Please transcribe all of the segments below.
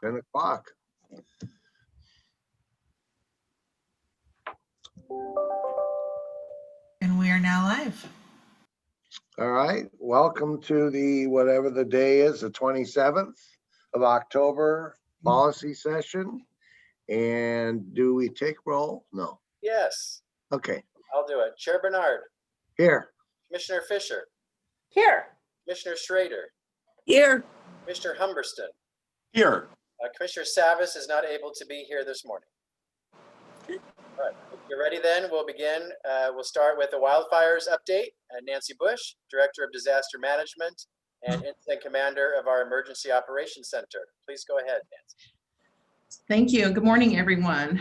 10 o'clock. And we are now live. All right, welcome to the, whatever the day is, the 27th of October policy session. And do we take roll? No. Yes, Okay, I'll do it. Chair Bernard, here. Commissioner Fisher, Here. Commissioner Schrader, Here. Commissioner Humberston. Here. Commissioner Savas is not able to be here this morning. All right, if you're ready then, we'll begin. We'll start with the wildfires update. Nancy Bush, Director of Disaster Management and Incident Commander of our Emergency Operations Center. Please go ahead, Nancy. Thank you. Good morning, everyone.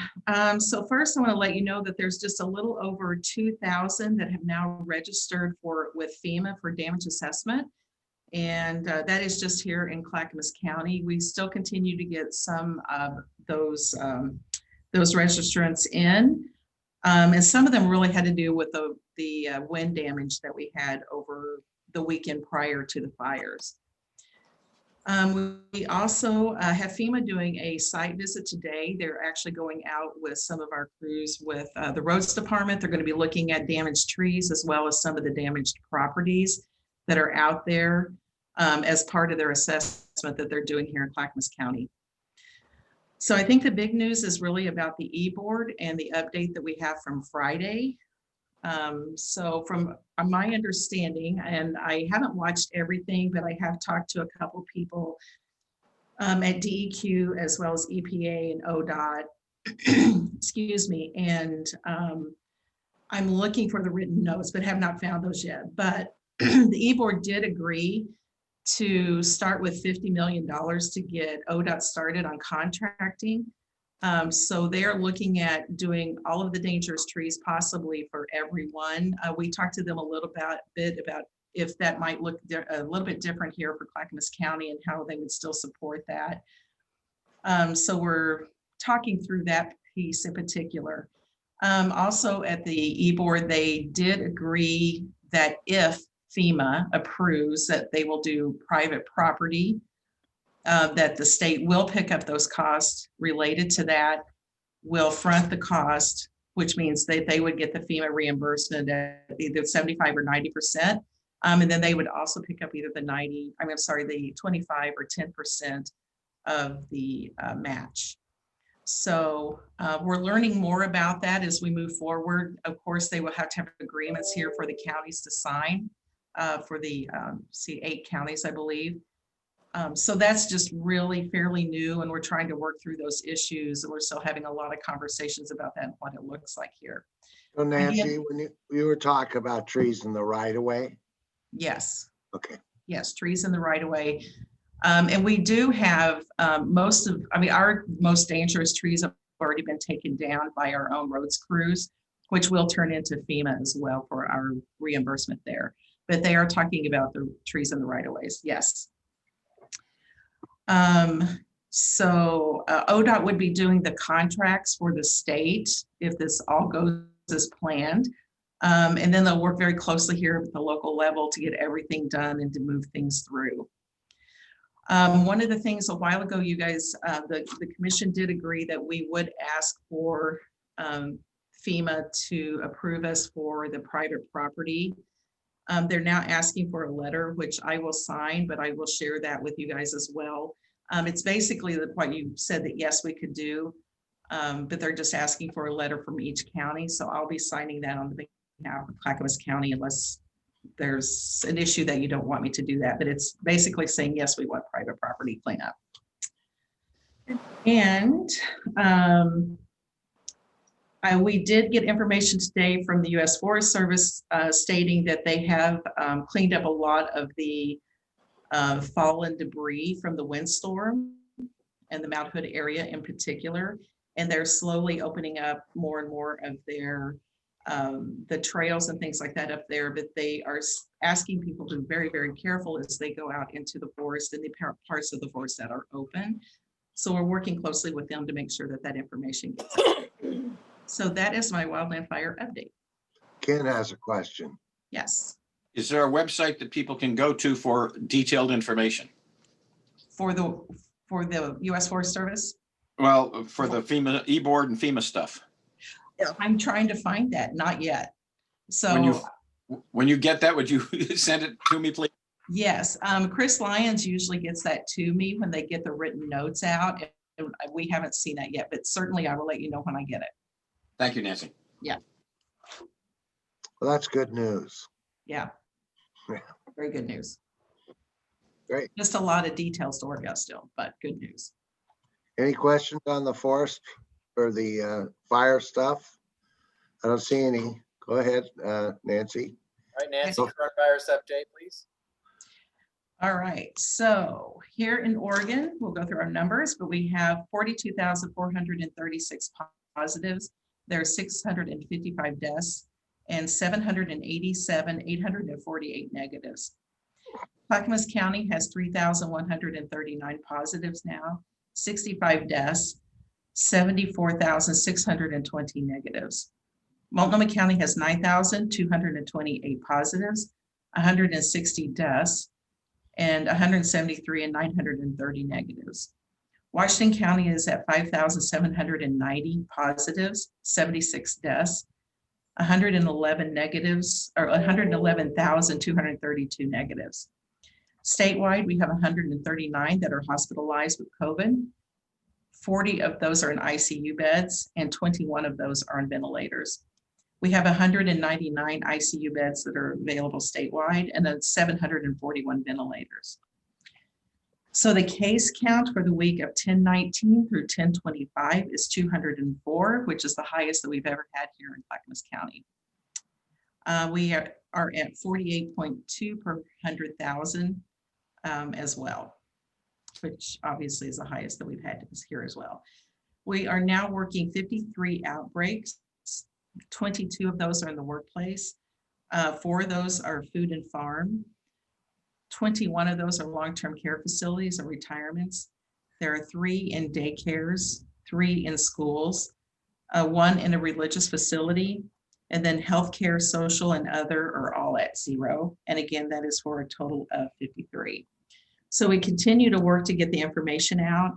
So first, I want to let you know that there's just a little over 2,000 that have now registered with FEMA for damage assessment. And that is just here in Clackamas County. We still continue to get some of those registrants in. And some of them really had to do with the wind damage that we had over the weekend prior to the fires. We also have FEMA doing a site visit today. They're actually going out with some of our crews with the roads department. They're going to be looking at damaged trees as well as some of the damaged properties that are out there as part of their assessment that they're doing here in Clackamas County. So I think the big news is really about the e-board and the update that we have from Friday. So from my understanding, and I haven't watched everything, but I have talked to a couple people at DEQ as well as EPA and ODOT, excuse me, and I'm looking for the written notes, but have not found those yet. But the e-board did agree to start with $50 million to get ODOT started on contracting. So they're looking at doing all of the dangerous trees possibly for everyone. We talked to them a little bit about if that might look a little bit different here for Clackamas County and how they would still support that. So we're talking through that piece in particular. Also at the e-board, they did agree that if FEMA approves that they will do private property, that the state will pick up those costs related to that, will front the cost, which means that they would get the FEMA reimbursement at either 75 or 90%. And then they would also pick up either the 25 or 10% of the match. So we're learning more about that as we move forward. Of course, they will have to have agreements here for the counties to sign for the 8 counties, I believe. So that's just really fairly new, and we're trying to work through those issues, and we're still having a lot of conversations about that and what it looks like here. So Nancy, when you were talking about trees in the right of way? Yes. Okay. Yes, trees in the right of way. And we do have our most dangerous trees have already been taken down by our own roads crews, which will turn into FEMA as well for our reimbursement there. But they are talking about the trees in the right of ways. Yes. So ODOT would be doing the contracts for the state if this all goes as planned. And then they'll work very closely here at the local level to get everything done and to move things through. One of the things a while ago, you guys, the commission did agree that we would ask for FEMA to approve us for the private property. They're now asking for a letter, which I will sign, but I will share that with you guys as well. It's basically what you said that yes, we could do, but they're just asking for a letter from each county. So I'll be signing that on behalf of Clackamas County unless there's an issue that you don't want me to do that. But it's basically saying, yes, we want private property cleanup. And we did get information today from the U.S. Forest Service stating that they have cleaned up a lot of the fallen debris from the windstorm and the Mount Hood area in particular. And they're slowly opening up more and more of their the trails and things like that up there. But they are asking people to be very, very careful as they go out into the forest and the parts of the forest that are open. So we're working closely with them to make sure that that information gets out. So that is my wildland fire update. Ken has a question. Yes. Is there a website that people can go to for detailed information? For the For the US Forest Service? Well, for the FEMA e-board and FEMA stuff. I'm trying to find that, not yet. When So when you get that, would you send it to me, please? yes, Chris Lyons usually gets that to me when they get the written notes out. And we haven't seen that yet, but certainly I will let you know when I get it. Thank you, Nancy. Well, that's good news. Yeah. Yeah. Very good news. Great. Just a lot of details to work out still, but good news. Any questions on the forest or the fire stuff? I don't see any. Go ahead, Nancy. All right, Nancy, Oh. coronavirus update, please. All right, so here in Oregon, we'll go through our numbers, but we have 42,436 positives. There are 655 deaths and 848 negatives. Clackamas County has 3,139 positives now, 65 deaths, 74,620 negatives. Multnomah County has 9,228 positives, 160 deaths, and 173 and 930 negatives. Washington County is at 5,790 positives, 76 deaths, 111 negatives, or 111,232 negatives. Statewide, we have 139 that are hospitalized with COVID. 40 of those are in ICU beds and 21 of those are on ventilators. We have 199 ICU beds that are available statewide and then 741 ventilators. So the case count for the week of 10/19 through 10/25 is 204, which is the highest that we've ever had here in Clackamas County. We are at 48.2 per 100,000 as well, which obviously is the highest that we've had here as well. We are now working 53 outbreaks. 22 of those are in the workplace. 4 of those are food and farm. 21 of those are long-term care facilities and retirements. There are 3 in daycares, 3 in schools, 1 in a religious facility, and then healthcare, social, and other are all at 0. And again, that is for a total of 53. So we continue to work to get the information out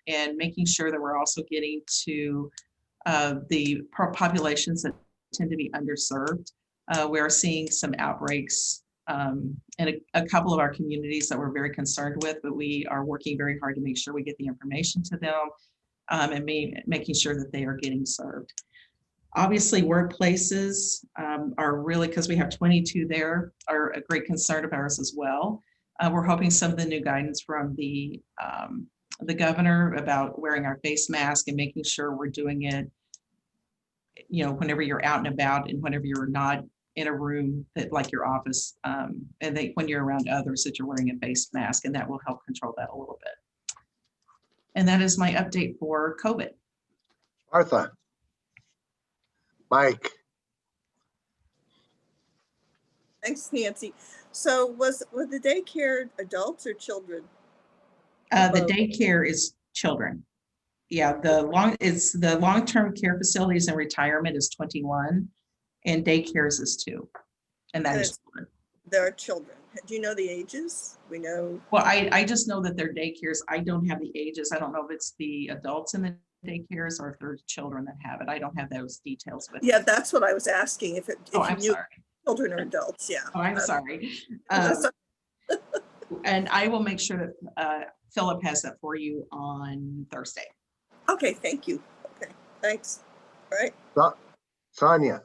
and making sure that we're also getting to the populations that tend to be underserved. We are seeing some outbreaks in a couple of our communities that we're very concerned with, but we are working very hard to make sure we get the information to them and making sure that they are getting served. Obviously, workplaces are really, because we have 22 there, are a great concern of ours as well. We're hoping some of the new guidance from the governor about wearing our face mask and making sure we're doing it, you know, whenever you're out and about and whenever you're not in a room that like your office, and when you're around others that you're wearing a face mask, and that will help control that a little bit. And that is my update for COVID. Martha. Mike. Thanks, Nancy. So was the daycare adults or children? The Both. daycare is children. Yeah, the long-term care facilities and retirement is 21, and daycares is 2, and that is children. There are children. Do you know the ages? We know. Well, I just know that they're daycares. I don't have the ages. I don't know if it's the adults in the daycares or if they're children that have it. I don't have those details with me. Yeah, that's what I was asking. If Oh, you I'm knew sorry. children or adults, yeah. Oh, I'm sorry. That's- And I will make sure that Philip has that for you on Thursday. Okay, thank you. Okay, thanks. All right. Sonia.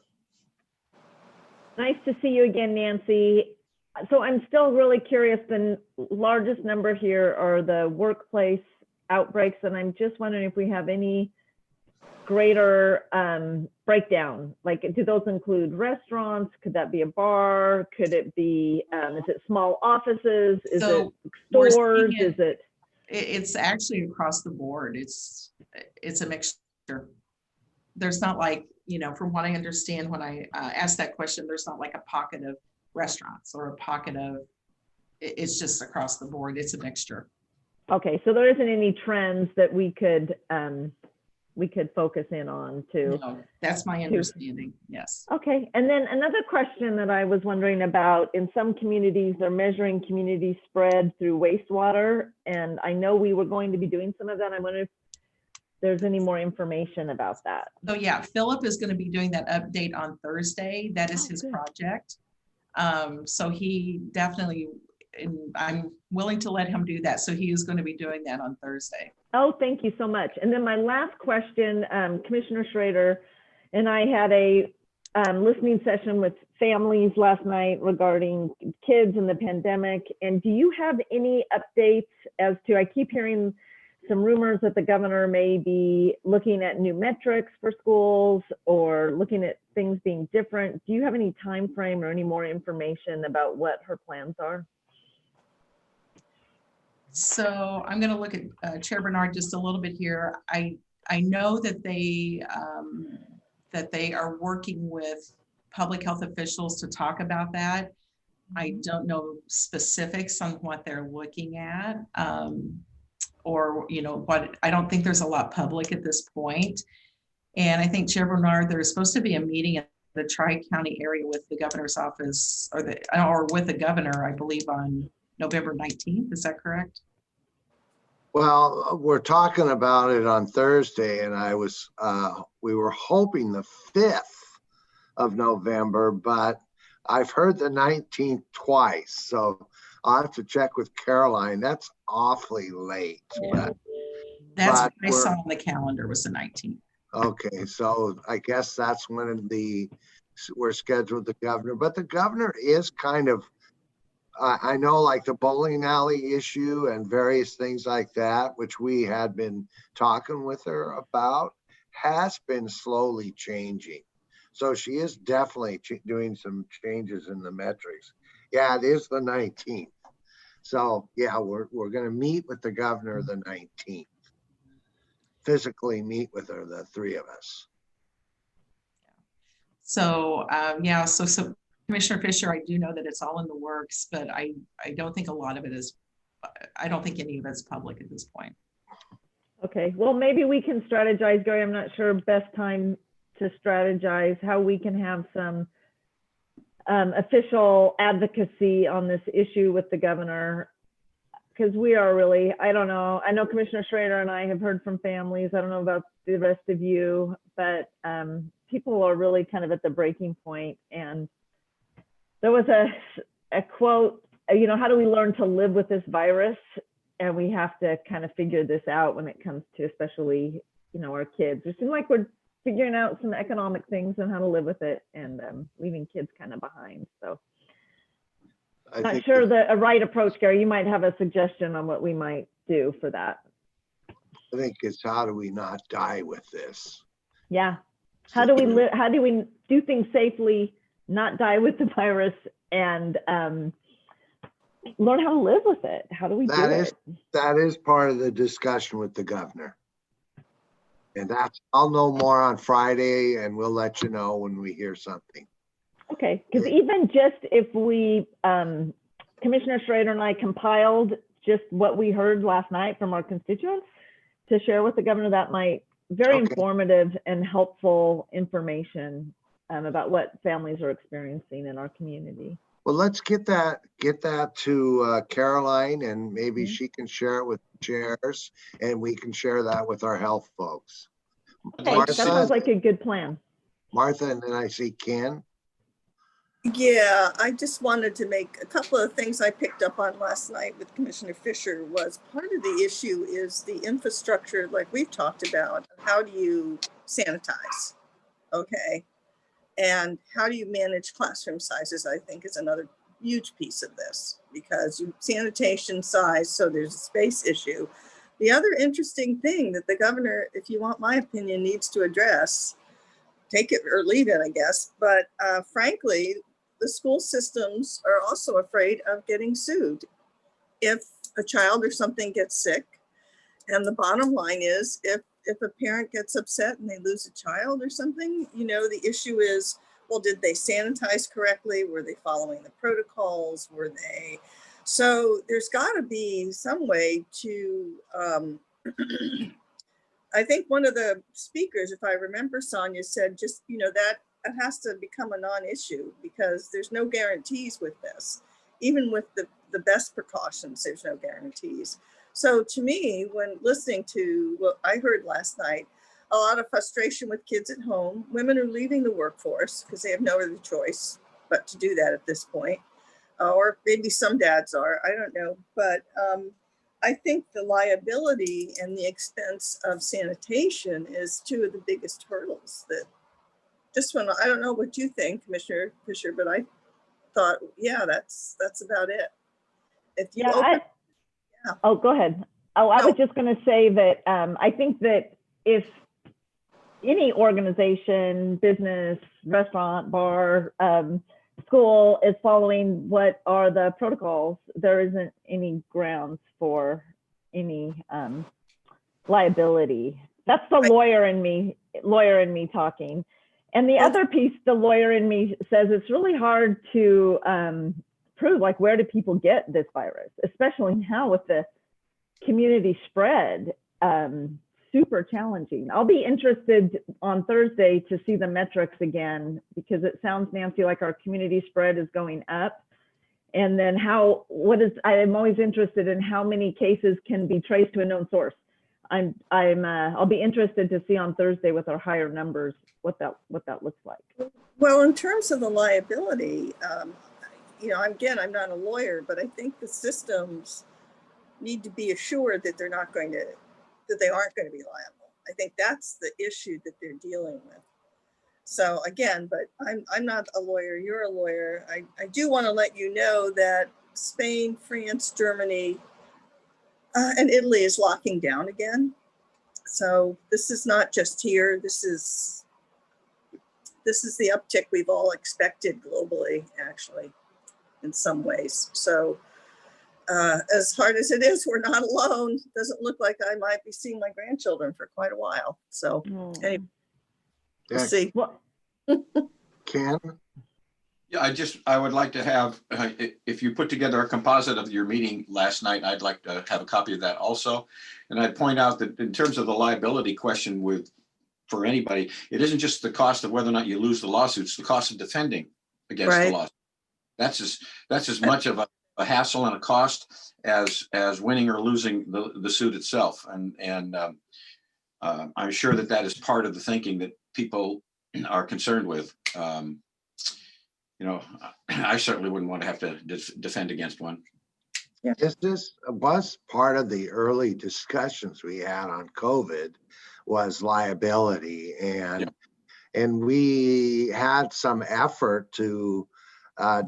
Nice to see you again, Nancy. So I'm still really curious. The largest number here are the workplace outbreaks, and I'm just wondering if we have any greater breakdown. Like, do those include restaurants? Could that be a bar? Could it be, is it small offices? Is So it we're stores? seeing it- Is it? It's actually across the board. It's a mixture. There's not like, you know, from what I understand when I asked that question, there's not like a pocket of restaurants or a pocket of, it's just across the board. It's a mixture. Okay, so there isn't any trends that we could we could focus in on too. No, that's my understanding, yes. Okay, and then another question that I was wondering about, in some communities, they're measuring community spread through wastewater. And I know we were going to be doing some of that. I wonder if there's any more information about that. So yeah, Philip is going to be doing that update on Thursday. That is Oh, his good. project. So he definitely, and I'm willing to let him do that. So he is going to be doing that on Thursday. Oh, thank you so much. And then my last question, Commissioner Schrader and I had a listening session with families last night regarding kids and the pandemic. And do you have any updates as to, I keep hearing some rumors that the governor may be looking at new metrics for schools or looking at things being different. Do you have any time frame or any more information about what her plans are? So I'm going to look at Chair Bernard just a little bit here. I know that they are working with public health officials to talk about that. I don't know specifics on what they're looking at, or what. I don't think there's a lot public at this point. And I think, Chair Bernard, there's supposed to be a meeting in the Tri-County area with the governor's office, or with the governor, I believe, on November 19th. Is that correct? Well, we're talking about it on Thursday, and we were hoping the 5th of November, but I've heard the 19th twice, so I'll have to check with Caroline. That's awfully late. Yeah. But That's what I saw on the calendar, was the 19th. okay, so I guess that's when we're scheduled the governor, but the governor is kind of, I know, like the bowling alley issue and various things like that, which we had been talking with her about, has been slowly changing. So she is definitely doing some changes in the metrics. Yeah, it is the 19th. So yeah, we're going to meet with the governor the 19th. Physically meet with her, the three of us. So yeah, so Commissioner Fisher, I do know that it's all in the works, but I don't think a lot of it is, I don't think any of it's public at this point. Okay, well, maybe we can strategize, Gary. I'm not sure best time to strategize how we can have some official advocacy on this issue with the governor, because we are really, I don't know. I know Commissioner Schrader and I have heard from families. I don't know about the rest of you, but people are really kind of at the breaking point. And there was a quote, how do we learn to live with this virus? And we have to kind of figure this out when it comes to especially, our kids. It seems like we're figuring out some economic things and how to live with it, and leaving kids kind of behind. So I not think sure a right approach, Gary. You might have a suggestion on what we might do for that. I think it's how do we not die with this? Yeah. How do we live? How do we do things safely, not die with the virus, and learn how to live with it? How do we do it? That is part of the discussion with the governor. And I'll know more on Friday, and we'll let you know when we hear something. Okay, because even just if we, Commissioner Schrader and I compiled just what we heard last night from our constituents to share with the governor, that might very informative and helpful information about what families are experiencing in our community. Well, let's get that to Caroline, and maybe she can share it with chairs, and we can share that with our health folks. Okay, that sounds like a good plan. Martha, and then I see Ken. Yeah, I just wanted to make a couple of things I picked up on last night with Commissioner Fisher. Was part of the issue is the infrastructure, like we've talked about. How do you sanitize? Okay. And how do you manage classroom sizes, I think, is another huge piece of this, because sanitation size, so there's a space issue. The other interesting thing that the governor, if you want my opinion, needs to address, take it or leave it, I guess, but frankly, the school systems are also afraid of getting sued if a child or something gets sick. And the bottom line is, if a parent gets upset and they lose a child or something, the issue is, well, did they sanitize correctly? Were they following the protocols? So there's got to be some way to I think one of the speakers, if I remember, Sonia, said just, that it has to become a non-issue because there's no guarantees with this. Even with the best precautions, there's no guarantees. So to me, when listening to what I heard last night, a lot of frustration with kids at home. Women are leaving the workforce because they have no other choice but to do that at this point. Or maybe some dads are, I don't know. But I think the liability and the expense of sanitation is two of the biggest hurdles that just when, I don't know what you think, Commissioner Fisher, but I thought, yeah, that's about it. If you open, Oh, go ahead. Oh, I was just going to say that I think that if any organization, business, restaurant, bar, school is following what are the protocols, there isn't any grounds for any liability. That's the lawyer in me talking. And the other piece, the lawyer in me says it's really hard to prove, like, where do people get this virus, especially now with the community spread. Super challenging. I'll be interested on Thursday to see the metrics again, because it sounds, Nancy, like our community spread is going up. And then I'm always interested in how many cases can be traced to a known source. I'll be interested to see on Thursday with our higher numbers what that looks like. Well, in terms of the liability, I'm not a lawyer, but I think the systems need to be assured that they aren't going to be liable. I think that's the issue that they're dealing with. So again, but I'm not a lawyer, you're a lawyer. I do want to let you know that Spain, France, Germany, and Italy is locking down again. So this is not just here. This is the uptick we've all expected globally, actually, in some ways. So as hard as it is, we're not alone. Doesn't look like I might be seeing my grandchildren for quite a while. So anyway, we'll see. Ken? Yeah, I would like to have, if you put together a composite of your meeting last night, I'd like to have a copy of that also. And I'd point out that in terms of the liability question for anybody, it isn't just the cost of whether or not you lose the lawsuit, it's the cost of defending against the lawsuit. That's as much of a hassle and a cost as winning or losing the suit itself. And I'm sure that is part of the thinking that people are concerned with. I certainly wouldn't want to have to defend against one. Yeah. This was part of the early discussions we had on COVID was liability, and we had some effort to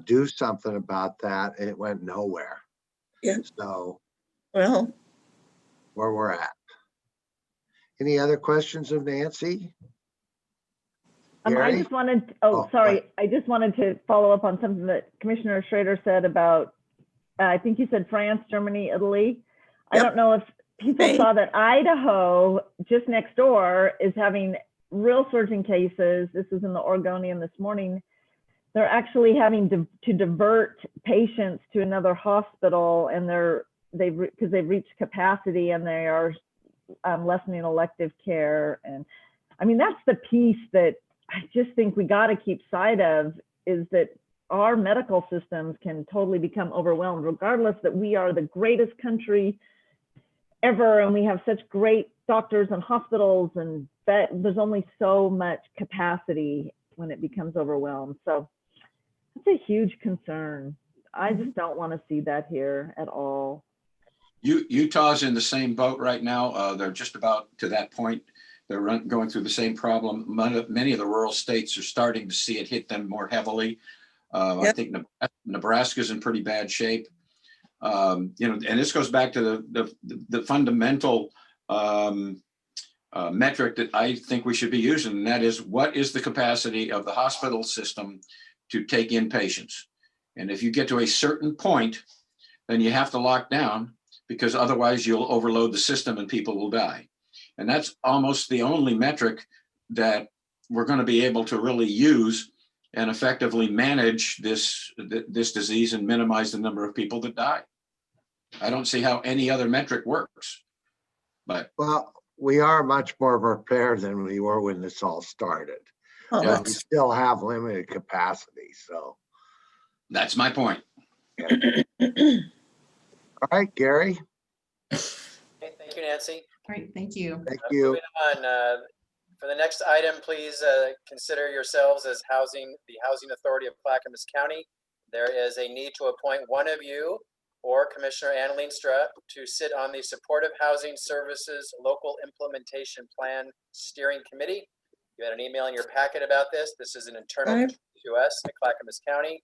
do something about that, and it went nowhere. Yeah. So, well, where we're at. Any other questions of Nancy? I just wanted, I just wanted to follow up on something that Commissioner Schrader said about, I think you said France, Germany, Italy. Yep. I don't know if people saw that Idaho, just next door, is having real surging cases. This is in the Oregonian this morning. They're actually having to divert patients to another hospital, and because they've reached capacity, and they are lessening elective care. And I mean, that's the piece that I just think we got to keep sight of, is that our medical systems can totally become overwhelmed, regardless that we are the greatest country ever and we have such great doctors and hospitals, and that there's only so much capacity when it becomes overwhelmed. So that's a huge concern. I just don't want to see that here at all. Utah's in the same boat right now. They're just about to that point. They're going through the same problem. Many of the rural states are starting to see it hit them more heavily. Yep. I think Nebraska's in pretty bad shape. And this goes back to the fundamental metric that I think we should be using, and that is, what is the capacity of the hospital system to take in patients? And if you get to a certain point, then you have to lock down, because otherwise you'll overload the system and people will die. And that's almost the only metric that we're going to be able to really use and effectively manage this disease and minimize the number of people that die. I don't see how any other metric works. But well, we are much more prepared than we were when this all started. Oh, But we that's, still have limited capacity, so. That's my point. All right, Gary, Okay, thank you, Nancy. Great, thank you. thank you. Moving on, for the next item, please consider yourselves as the Housing Authority of Clackamas County. There is a need to appoint one of you or Commissioner Ann Leenstra to sit on the Supportive Housing Services Local Implementation Plan Steering Committee. You had an email in your packet about this. This is an internal Okay. to us at Clackamas County.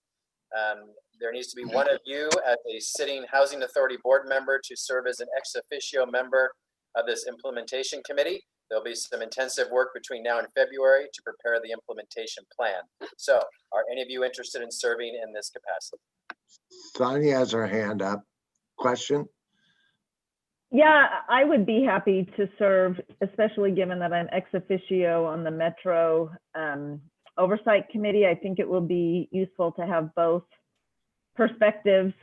There needs to be one of you as a sitting Housing Authority board member to serve as an ex officio member of this implementation committee. There'll be some intensive work between now and February to prepare the implementation plan. So are any of you interested in serving in this capacity? Sonia has her hand up. Question? Yeah, I would be happy to serve, especially given that I'm ex officio on the Metro Oversight Committee. I think it will be useful to have both perspectives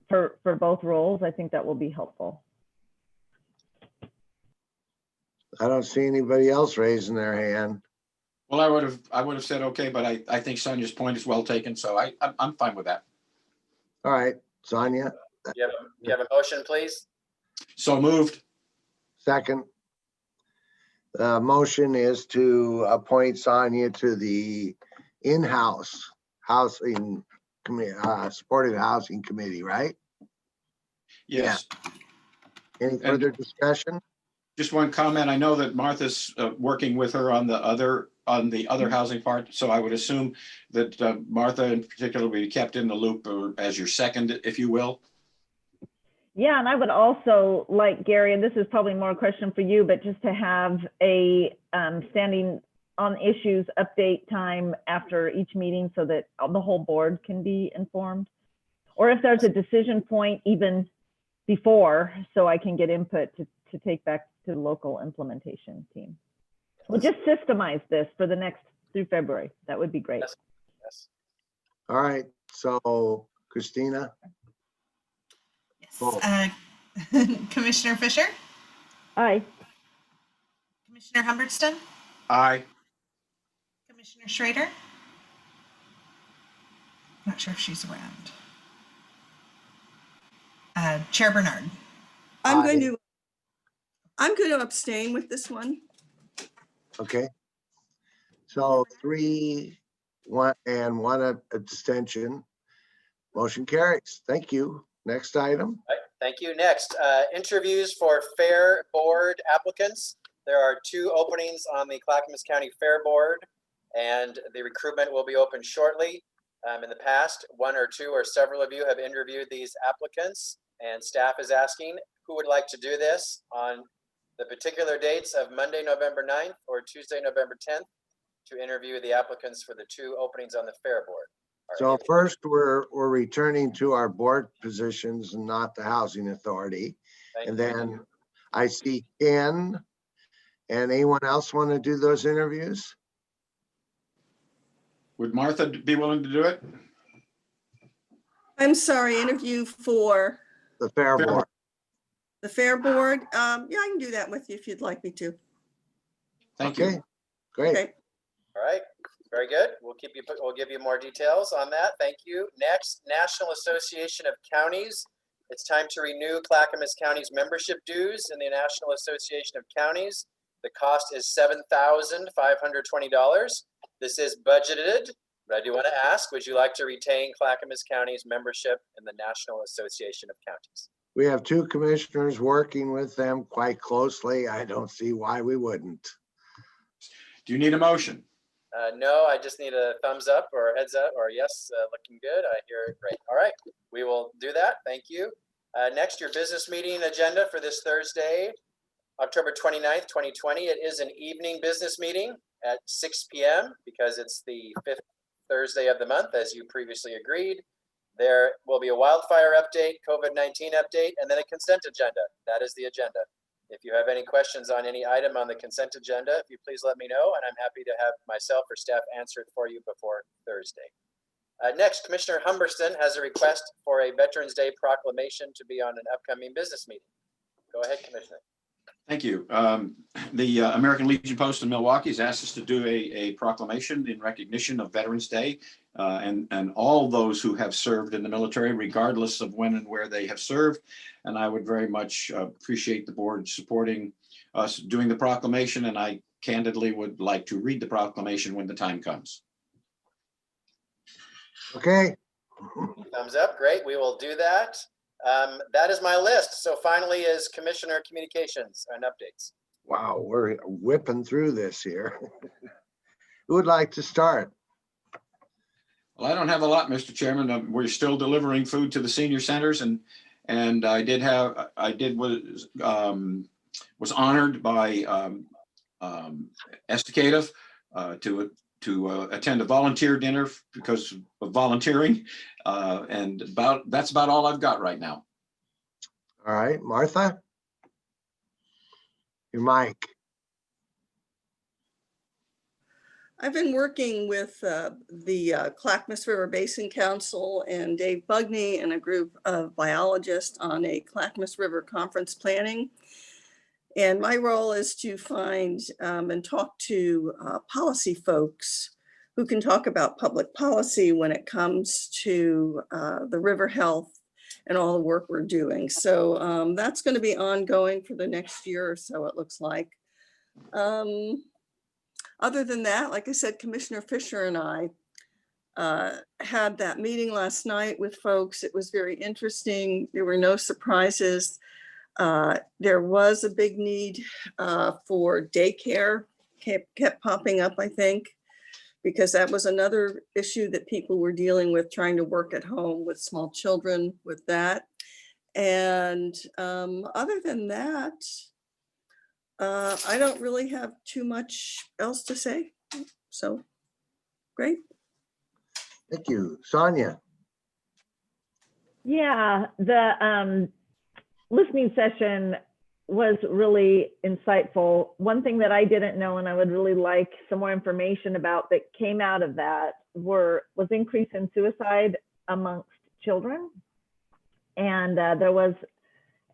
for both roles. I think that will be helpful. I don't see anybody else raising their hand. Well, I would have said okay, but I think Sonia's point is well taken, so I'm fine with that. All right, Sonia, You have a motion, please? So moved. second. The motion is to appoint Sonia to the in-house housing committee, supportive housing committee, right? Yes. Any further discussion? Just one comment. I know that Martha's working with her on the other housing part, so I would assume that Martha in particular will be kept in the loop or as your second, if you will. Yeah, and I would also like, Gary, and this is probably more a question for you, but just to have a standing on issues update time after each meeting so that the whole board can be informed. Or if there's a decision point even before, so I can get input to take back to the local implementation team. We'll just systemize this for the next through February. That would be great. Yes. All right, so Christina, Cool. Yes. Commissioner Fisher, Aye. Commissioner Humbertston, Aye. Commissioner Schrader. Not sure if she's around. Chair Bernard. I'm Aye. going to abstain with this one. okay. So 3, 1, and 1 abstention. Motion carries. Thank you. Next item. Right, thank you. Next, interviews for Fair Board applicants. There are 2 openings on the Clackamas County Fair Board, and the recruitment will be open shortly. In the past, 1 or 2 or several of you have interviewed these applicants, and staff is asking who would like to do this on the particular dates of Monday, November 9th or Tuesday, November 10th to interview the applicants for the 2 openings on the Fair Board. Are So any- first, we're returning to our board positions and not the housing authority. Thank And you. then I see Ken. And anyone else want to do those interviews? Would Martha be willing to do it? I'm sorry, interview for The Fair Fair Board. the Fair Board. Yeah, I can do that with you if you'd like me to. Thank Okay, you. great. Okay. All right, very good. We'll give you more details on that. Thank you. Next, National Association of Counties. It's time to renew Clackamas County's membership dues in the National Association of Counties. The cost is $7,520. This is budgeted, but I do want to ask, would you like to retain Clackamas County's membership in the National Association of Counties? We have 2 commissioners working with them quite closely. I don't see why we wouldn't. Do you need a motion? No, I just need a thumbs up or a heads up or yes, looking good. I hear it. Great. All right, we will do that. Thank you. Next, your business meeting agenda for this Thursday, October 29th, 2020. It is an evening business meeting at 6 p.m. because it's the 5th Thursday of the month, as you previously agreed. There will be a wildfire update, COVID-19 update, and then a consent agenda. That is the agenda. If you have any questions on any item on the consent agenda, if you please let me know, and I'm happy to have myself or staff answer it for you before Thursday. Next, Commissioner Humbertston has a request for a Veterans Day proclamation to be on an upcoming business meeting. Go ahead, Commissioner. Thank you. The American Legion Post in Milwaukee has asked us to do a proclamation in recognition of Veterans Day and all those who have served in the military, regardless of when and where they have served. And I would very much appreciate the board supporting us doing the proclamation. And I candidly would like to read the proclamation when the time comes. Okay, Thumbs up. Great. We will do that. That is my list. So finally is Commissioner Communications and updates. wow, we're whipping through this here. Who would like to start? Well, I don't have a lot, Mr. Chairman. We're still delivering food to the senior centers, and was honored by Estacative to attend a volunteer dinner because of volunteering, and that's about all I've got right now. All right, Martha? Your mic. I've been working with the Clackamas River Basin Council and Dave Bugney and a group of biologists on a Clackamas River conference planning. And my role is to find and talk to policy folks who can talk about public policy when it comes to the river health and all the work we're doing. So that's going to be ongoing for the next year or so, it looks like. Other than that, like I said, Commissioner Fisher and I had that meeting last night with folks. It was very interesting. There were no surprises. There was a big need for daycare, kept popping up, I think, because that was another issue that people were dealing with, trying to work at home with small children with that. And other than that, I don't really have too much else to say. So, great. Thank you. Sonia? Yeah, the listening session was really insightful. One thing that I didn't know and I would really like some more information about that came out of that was increase in suicide amongst children. And there was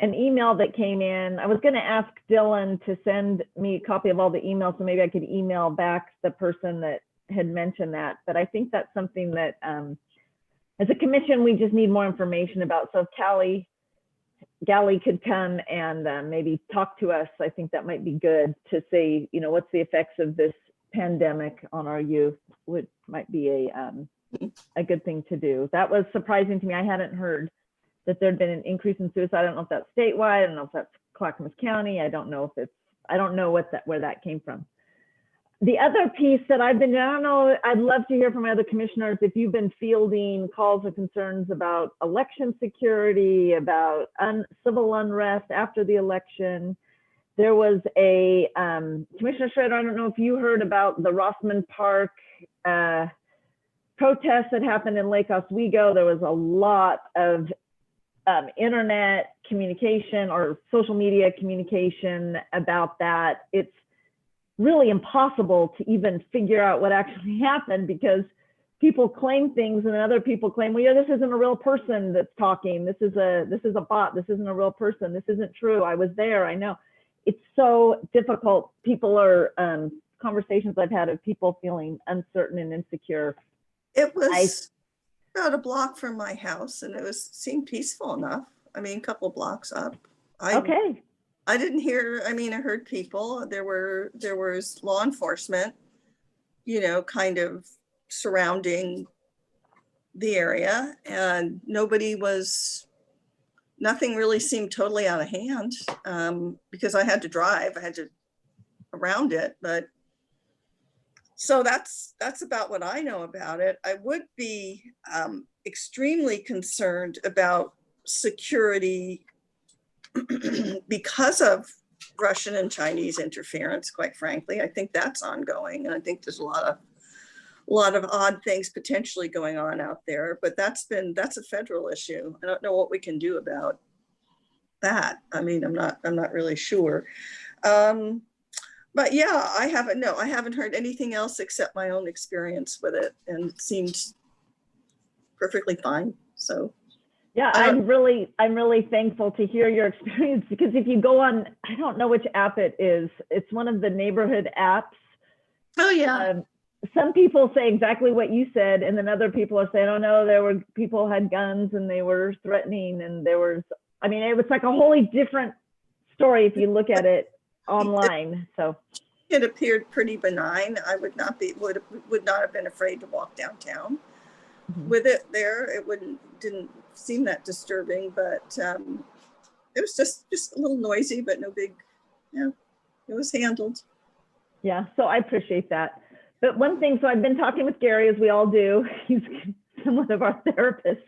an email that came in. I was going to ask Dylan to send me a copy of all the emails, so maybe I could email back the person that had mentioned that. But I think that's something that as a commission, we just need more information about. So if Gally could come and maybe talk to us, I think that might be good to see, you know, what's the effects of this pandemic on our youth, which might be a good thing to do. That was surprising to me. I hadn't heard that there'd been an increase in suicide. I don't know if that's statewide. I don't know if that's Clackamas County. I don't know where that came from. The other piece that I've been, I don't know, I'd love to hear from other commissioners if you've been fielding calls or concerns about election security, about civil unrest after the election. There was a, Commissioner Schroeder, I don't know if you heard about the Rossman Park protests that happened in Lake Oswego. There was a lot of internet communication or social media communication about that. It's really impossible to even figure out what actually happened because people claim things and other people claim, well, yeah, this isn't a real person that's talking. This is a bot. This isn't a real person. This isn't true. I was there. I know. It's so difficult. People are conversations I've had of people feeling uncertain and insecure. It was about a block from my house and it seemed peaceful enough. I mean, a couple blocks up. Okay. I didn't hear, I mean, I heard people, there was law enforcement, you know, kind of surrounding the area and nothing really seemed totally out of hand because I had to drive, around it, but so that's about what I know about it. I would be extremely concerned about security because of Russian and Chinese interference, quite frankly. I think that's ongoing. And I think there's a lot of odd things potentially going on out there, but that's a federal issue. I don't know what we can do about that. I mean, I'm not really sure. But yeah, I haven't heard anything else except my own experience with it, and it seemed perfectly fine. So Yeah, I'm really thankful to hear your experience, because if you go on, I don't know which app it is. It's one of the neighborhood apps. Oh, yeah. Some people say exactly what you said, and then other people are saying, oh no, there were people had guns and they were threatening, and there was, I mean, it was like a wholly different story if you look at it online. So It appeared pretty benign. I would not have been afraid to walk downtown with it there. It didn't seem that disturbing, but it was just a little noisy, but no big, it was handled. yeah, so I appreciate that. But one thing, so I've been talking with Gary, as we all do. He's somewhat of our therapist.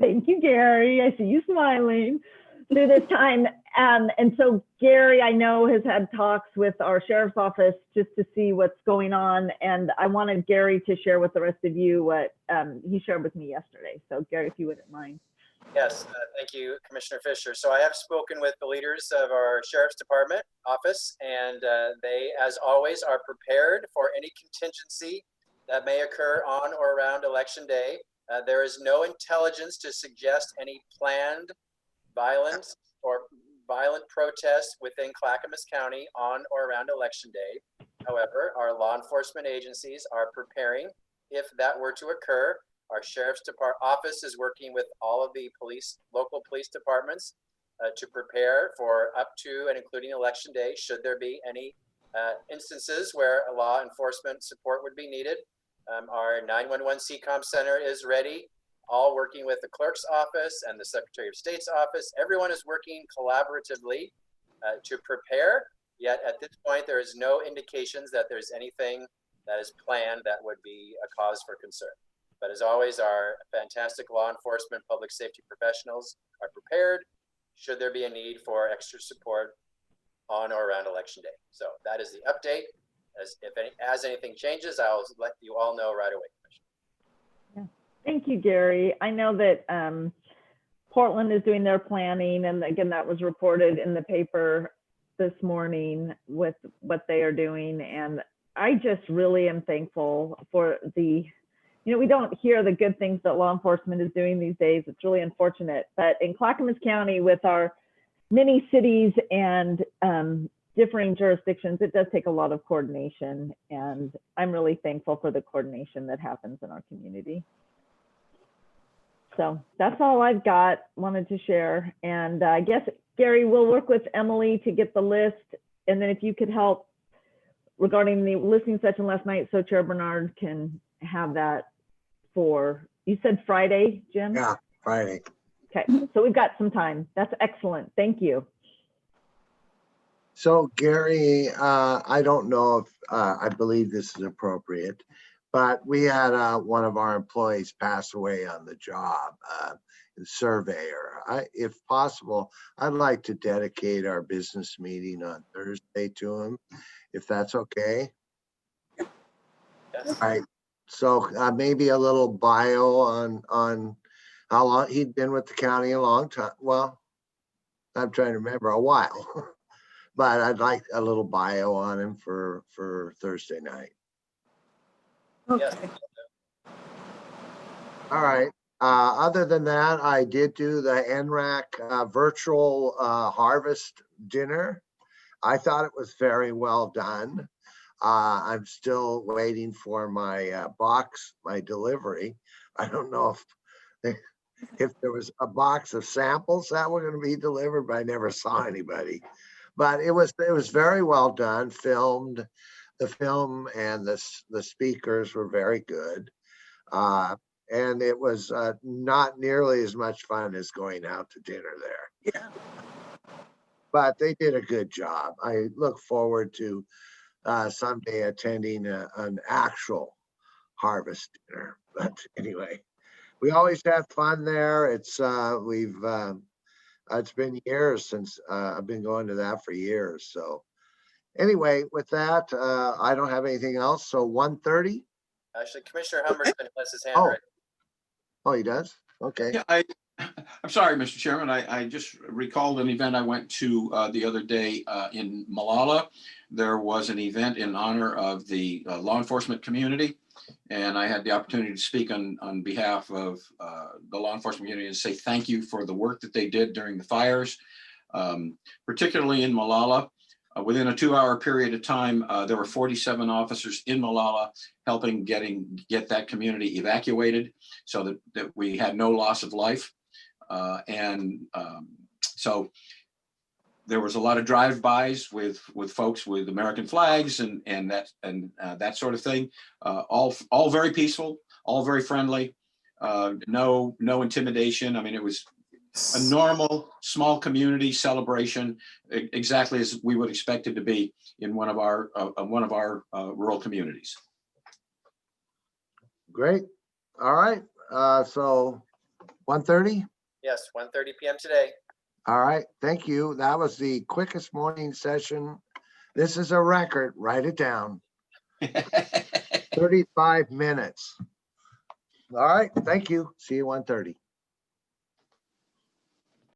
Thank you, Gary. I see you smiling through this time. And so Gary, I know, has had talks with our sheriff's office just to see what's going on. And I wanted Gary to share with the rest of you what he shared with me yesterday. So Gary, if you wouldn't mind. Yes, thank you, Commissioner Fisher. So I have spoken with the leaders of our Sheriff's Department office, and they, as always, are prepared for any contingency that may occur on or around Election Day. There is no intelligence to suggest any planned violence or violent protests within Clackamas County on or around Election Day. However, our law enforcement agencies are preparing if that were to occur. Our Sheriff's office is working with all of the local police departments to prepare for up to and including Election Day, should there be any instances where a law enforcement support would be needed. Our 911 CCOM center is ready, all working with the clerk's office and the Secretary of State's office. Everyone is working collaboratively to prepare, yet at this point, there is no indications that there's anything that is planned that would be a cause for concern. But as always, our fantastic law enforcement, public safety professionals are prepared should there be a need for extra support on or around Election Day. So that is the update. As anything changes, I'll let you all know right away. Yeah. Thank you, Gary. I know that Portland is doing their planning, and again, that was reported in the paper this morning with what they are doing. And I just really am thankful for we don't hear the good things that law enforcement is doing these days. It's really unfortunate. But in Clackamas County, with our many cities and differing jurisdictions, it does take a lot of coordination. And I'm really thankful for the coordination that happens in our community. So that's all I've got, wanted to share. And I guess, Gary, we'll work with Emily to get the list. And then if you could help regarding the listening session last night, so Chair Bernard can have that for, you said Friday, Jim? Yeah, Friday. Okay, so we've got some time. That's excellent. Thank you. So Gary, I don't know if I believe this is appropriate, but we had one of our employees pass away on the job, surveyor. If possible, I'd like to dedicate our business meeting on Thursday to him, if that's okay. Yes. All right. So maybe a little bio on how long he'd been with the county, a long time. Well, I'm trying to remember, a while. But I'd like a little bio on him for Thursday night. Okay. Yes. All right. Other than that, I did do the NRAC virtual harvest dinner. I thought it was very well done. I'm still waiting for my box, my delivery. I don't know if there was a box of samples that were going to be delivered, but I never saw anybody. But it was very well done, filmed. The film and the speakers were very good. And it was not nearly as much fun as going out to dinner there. Yeah. But they did a good job. I look forward to someday attending an actual harvest dinner. But anyway, we always have fun there. It's been years since I've been going to that for years. So anyway, with that, I don't have anything else. So 1:30. Actually, Commissioner Humberstone has his hand Oh. raised. Oh, he does? Okay. Yeah, I'm sorry, Mr. Chairman. I just recalled an event I went to the other day in Malala. There was an event in honor of the law enforcement community. And I had the opportunity to speak on behalf of the law enforcement community and say thank you for the work that they did during the fires, particularly in Malala. Within a 2-hour period of time, there were 47 officers in Malala helping get that community evacuated so that we had no loss of life. So there was a lot of drive-bys with folks with American flags and that sort of thing. All very peaceful, all very friendly. No intimidation. I mean, it was a normal small community celebration, exactly as we would expect it to be in one of our rural communities. Great. All right. So 1:30. Yes, 1:30 p.m. today. All right. Thank you. That was the quickest morning session. This is a record. Write it down. 35 minutes. All right. Thank you. See you 1:30.